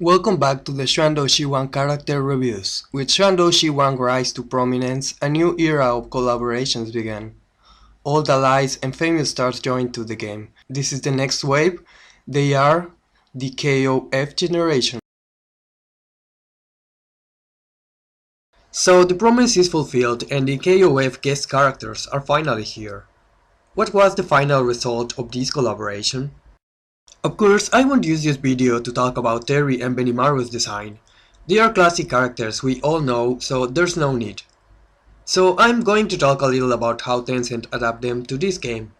Welcome back to the Xuan character reviews. With Xuan rise to prominence, a new era of collaborations began. Old allies and famous stars joined to the game. This is the next wave. They are the KOF generation. So the promise is fulfilled and the KOF guest characters are finally here. What was the final result of this collaboration? Of course, I won't use this video to talk about Terry and Benimaru's design. They are classic characters we all know, so there's no need. So I'm going to talk a little about how Tencent adapt them to this game.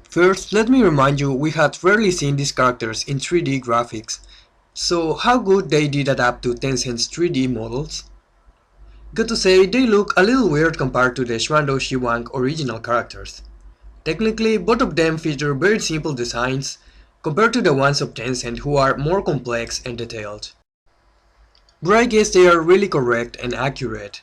First, let me remind you we had rarely seen these characters in 3D graphics, so how good they did adapt to Tencent's 3D models? Got to say, they look a little weird compared to the Wang original characters. Technically, both of them feature very simple designs compared to the ones of Tencent, who are more complex and detailed. But I guess they are really correct and accurate.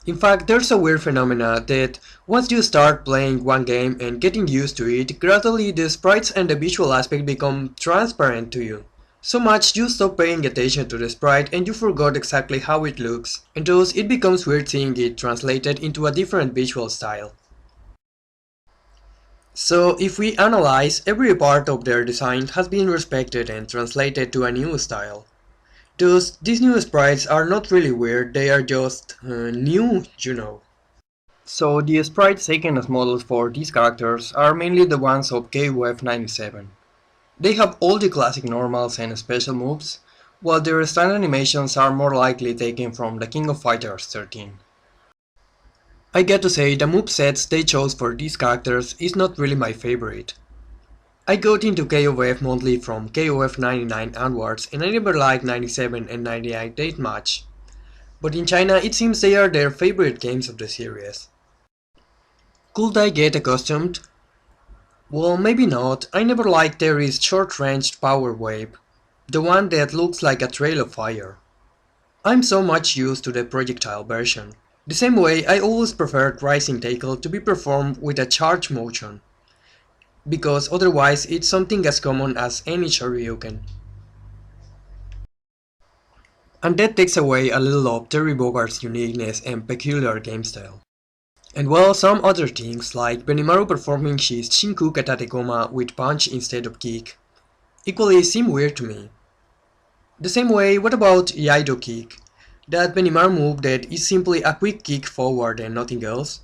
In fact, there's a weird phenomena that once you start playing one game and getting used to it, gradually the sprites and the visual aspect become transparent to you. So much you stop paying attention to the sprite and you forgot exactly how it looks, and thus it becomes weird seeing it translated into a different visual style. So if we analyze, every part of their design has been respected and translated to a new style. Thus, these new sprites are not really weird, they are just new, you know. So the sprites taken as models for these characters are mainly the ones of KOF 97. They have all the classic normals and special moves, while their stand animations are more likely taken from the King of Fighters 13. I get to say, the movesets they chose for these characters is not really my favorite. I got into KOF monthly from KOF 99 onwards and I never liked 97 and 98 that much. But in China it seems they are their favorite games of the series. Could I get accustomed? Well, maybe not. I never liked Terry's short-ranged power wave, the one that looks like a trail of fire. I'm so much used to the projectile version. The same way, I always preferred Rising Tackle to be performed with a charge motion, because otherwise it's something as common as any Shoryuken. And that takes away a little of Terry Bogart's uniqueness and peculiar game style. And well, some other things, like Benimaru performing his Shinku Katategoma with punch instead of kick, equally seem weird to me. The same way, what about Yaido kick? That Benimaru move that is simply a quick kick forward and nothing else?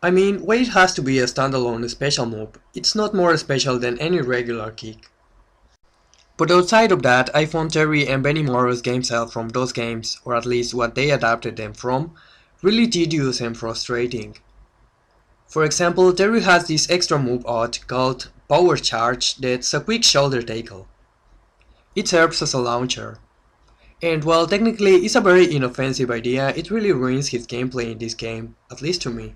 I mean, why it has to be a standalone special move, it's not more special than any regular kick. But outside of that, I found Terry and Benimaru's game style from those games, or at least what they adapted them from, really tedious and frustrating. For example, Terry has this extra move out called Power Charge that's a quick shoulder tackle. It serves as a launcher. And while technically it's a very inoffensive idea, it really ruins his gameplay in this game, at least to me.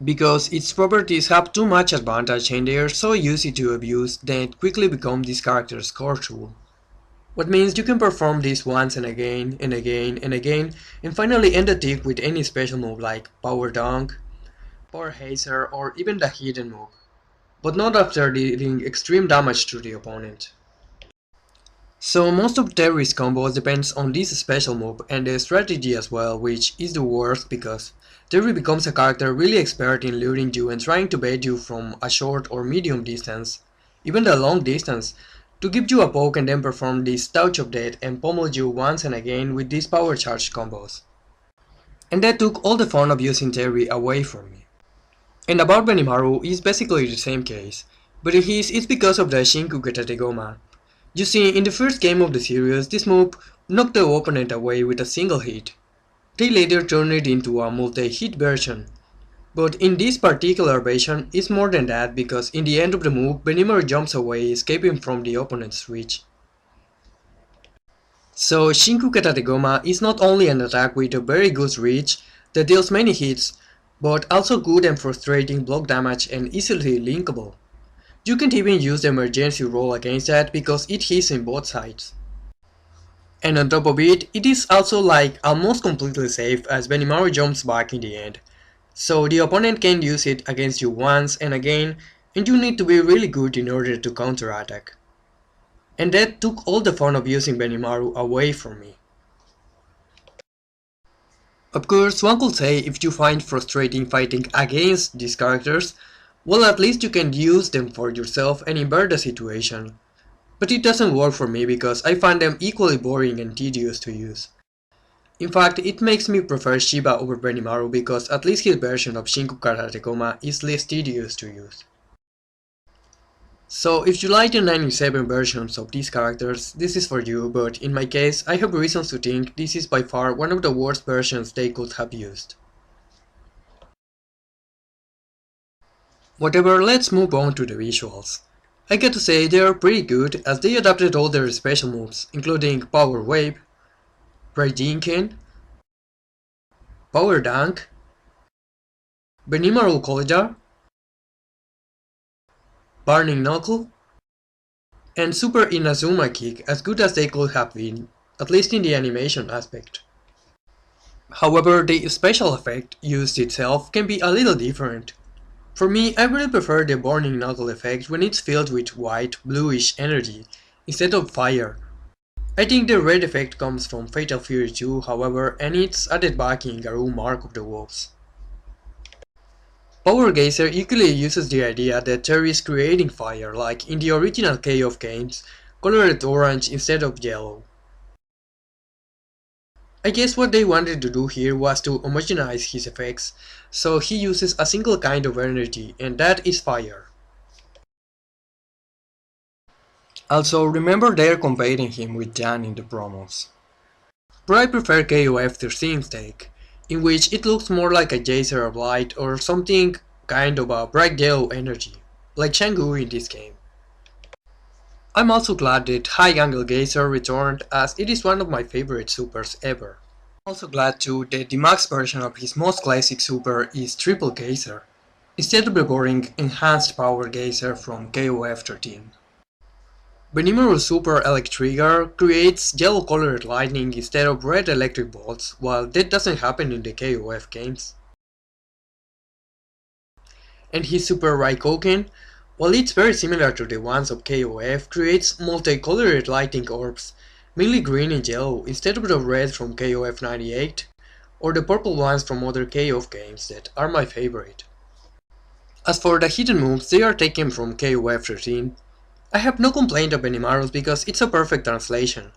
Because its properties have too much advantage and they are so easy to abuse that it quickly become this character's core tool. What means you can perform this once and again and again and again and finally end the tick with any special move like Power Dunk, Power Hazer or even the hidden move. But not after dealing extreme damage to the opponent. So most of Terry's combos depends on this special move and the strategy as well, which is the worst because Terry becomes a character really expert in luring you and trying to bait you from a short or medium distance, even the long distance, to give you a poke and then perform this touch of death and pummel you once and again with these power charge combos. And that took all the fun of using Terry away from me. And about Benimaru is basically the same case, but in his it's because of the Shinku Katategoma. You see, in the first game of the series, this move knocked the opponent away with a single hit. They later turned it into a multi-hit version. But in this particular version, it's more than that because in the end of the move, Benimaru jumps away, escaping from the opponent's reach. So Shinku Katategoma is not only an attack with a very good reach that deals many hits, but also good and frustrating block damage and easily linkable. You can't even use the emergency roll against that because it hits in both sides. And on top of it, it is also like almost completely safe as Benimaru jumps back in the end. So the opponent can use it against you once and again and you need to be really good in order to counterattack. And that took all the fun of using Benimaru away from me. Of course, one could say if you find frustrating fighting against these characters, well, at least you can use them for yourself and invert the situation. But it doesn't work for me because I find them equally boring and tedious to use. In fact, it makes me prefer Shiba over Benimaru because at least his version of Shinku Karatekoma is less tedious to use. So if you like the 97 versions of these characters, this is for you, but in my case, I have reasons to think this is by far one of the worst versions they could have used. Whatever, let's move on to the visuals. I gotta say they are pretty good as they adapted all their special moves, including Power Wave, Raijinken, Power Dunk, Benimaru Kolja, Burning Knuckle, and Super Inazuma Kick as good as they could have been, at least in the animation aspect. However, the special effect used itself can be a little different. For me, I really prefer the Burning Knuckle effect when it's filled with white, bluish energy, instead of fire. I think the red effect comes from Fatal Fury 2, however, and it's added back in Garou Mark of the Wolves. Power Geyser equally uses the idea that Terry is creating fire, like in the original KOF games, colored orange instead of yellow. I guess what they wanted to do here was to homogenize his effects, so he uses a single kind of energy, and that is fire. Also, remember they're comparing him with Jan in the promos. But I prefer KOF 13's take, in which it looks more like a geyser of light or something kind of a bright yellow energy, like Shang-Gu in this game. I'm also glad that High Angle Geyser returned as it is one of my favorite supers ever. I'm also glad too that the max version of his most classic super is Triple Geyser, instead of the boring Enhanced Power Geyser from KOF 13. Benimaru Super Electrigger creates yellow colored lightning instead of red electric bolts, while that doesn't happen in the KOF games. And his Super Raikoken, while it's very similar to the ones of KOF, creates multicolored lightning orbs, mainly green and yellow instead of the red from KOF 98, or the purple ones from other KOF games that are my favorite. As for the hidden moves, they are taken from KOF 13. I have no complaint of Benimaru's because it's a perfect translation,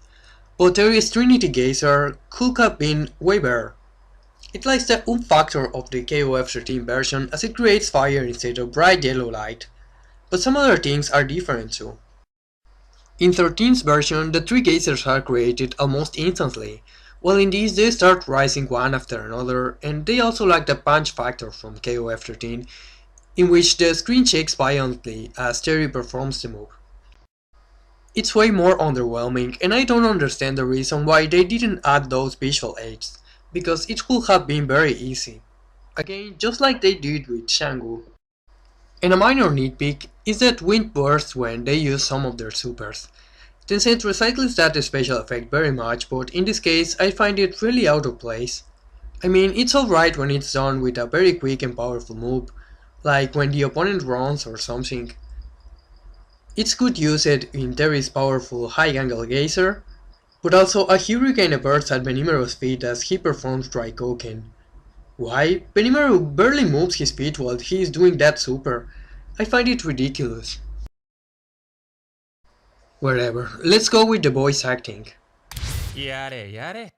but Terry's Trinity Geyser could have been way better. It likes the factor of the KOF 13 version as it creates fire instead of bright yellow light, but some other things are different too. In 13's version, the three geysers are created almost instantly, while in this they start rising one after another, and they also lack the punch factor from KOF 13, in which the screen shakes violently as Terry performs the move. It's way more underwhelming, and I don't understand the reason why they didn't add those visual aids, because it could have been very easy. Again, just like they did with Shang-Gu. And a minor nitpick is that wind bursts when they use some of their supers. Tencent recycles that special effect very much, but in this case I find it really out of place. I mean, it's alright when it's done with a very quick and powerful move, like when the opponent runs or something. It's good used in Terry's powerful high-angle geyser, but also a hurricane bursts at Benimaru's feet as he performs Raikoken. Why? Benimaru barely moves his feet while he is doing that super. I find it ridiculous. Whatever, let's go with the voice acting. Yare, yare.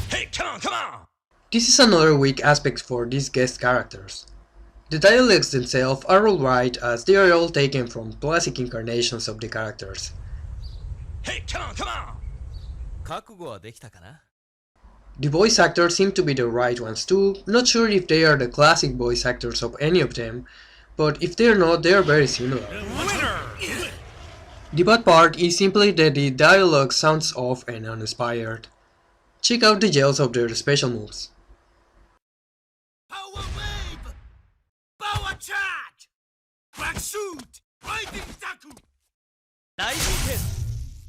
Hey, come on! This is another weak aspect for these guest characters. The dialects themselves are alright as they are all taken from classic incarnations of the characters. Hey, come on! The voice actors seem to be the right ones too, not sure if they are the classic voice actors of any of them, but if they're not, they are very similar. The bad part is simply that the dialogue sounds off and uninspired. Check out the yells of their special moves. Power wave! Power charge! Back shoot! Lightning Zaku! Lightning Ken!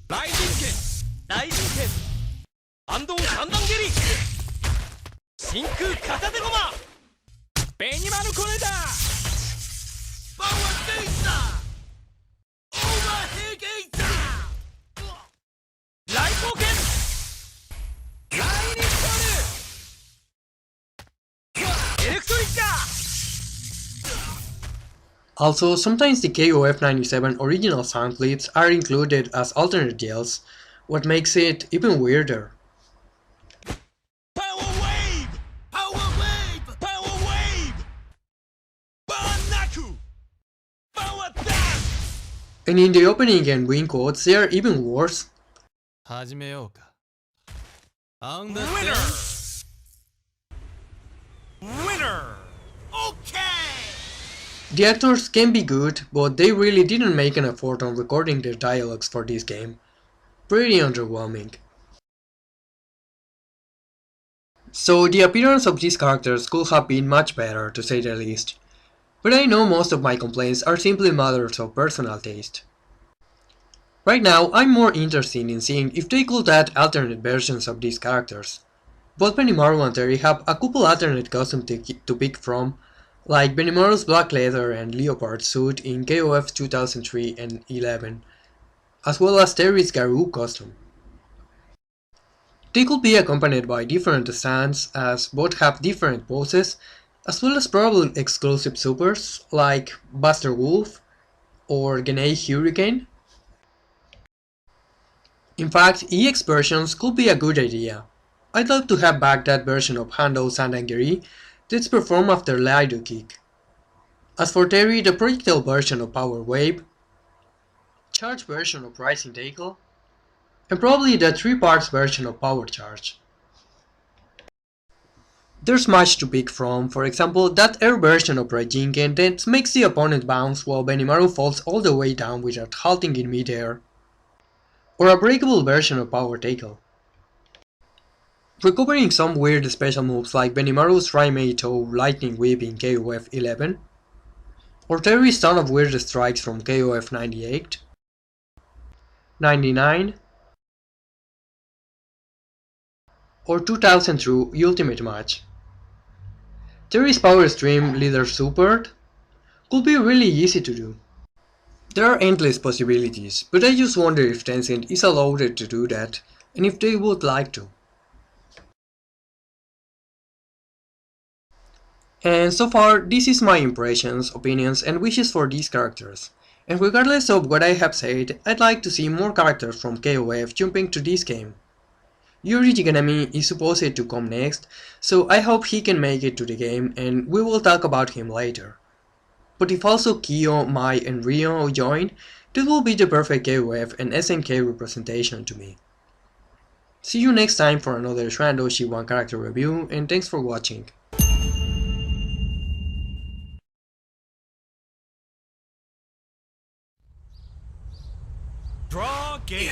Lightning Ken! Lightning Ken! Ando Sandan-geri! Shinku Katate-goma! Benimaru Koreda! Power Geyser! Overhead Geyser! Also, sometimes the KOF 97 original sound clips are included as alternate yells, what makes it even weirder. Power wave! Power wave! Power wave! Banaku! Power dash! And in the opening and win quotes, they are even worse. 始めようか。Winner! Winner! Okay! The actors can be good, but they really didn't make an effort on recording their dialogues for this game. Pretty underwhelming. So the appearance of these characters could have been much better, to say the least. But I know most of my complaints are simply matters of personal taste. Right now, I'm more interested in seeing if they could add alternate versions of these characters. Both Benimaru and Terry have a couple alternate costumes to pick from, like Benimaru's black leather and leopard suit in KOF 2003 and 11, as well as Terry's Garou costume. They could be accompanied by different stands, as both have different poses, as well as probably exclusive supers like Buster Wolf or Genei Hurricane. In fact, EX versions could be a good idea. I'd love to have back that version of Hando Sandangiri that's performed after Laido kick. As for Terry, the projectile version of Power Wave, charge version of Rising Tackle, and probably the 3 parts version of Power Charge. There's much to pick from, for example that air version of Raijinken that makes the opponent bounce while Benimaru falls all the way down without halting in midair, or a breakable version of Power Tackle. Recovering some weird special moves like Benimaru's Raimeito Lightning Whip in KOF 11, or Terry's ton of weird strikes from KOF 98, 99, or 2002 Ultimate Match. Terry's Power Stream Leader Super could be really easy to do. There are endless possibilities, but I just wonder if Tencent is allowed to do that, and if they would like to. And so far, this is my impressions, opinions, and wishes for these characters. And regardless of what I have said, I'd like to see more characters from KOF jumping to this game. Yuri Jiganami is supposed to come next, so I hope he can make it to the game and we will talk about him later. But if also Kyo, Mai and Ryo join, this will be the perfect KOF and SNK representation to me. See you next time for another Xuan Xuan character review, and thanks for watching. Draw game.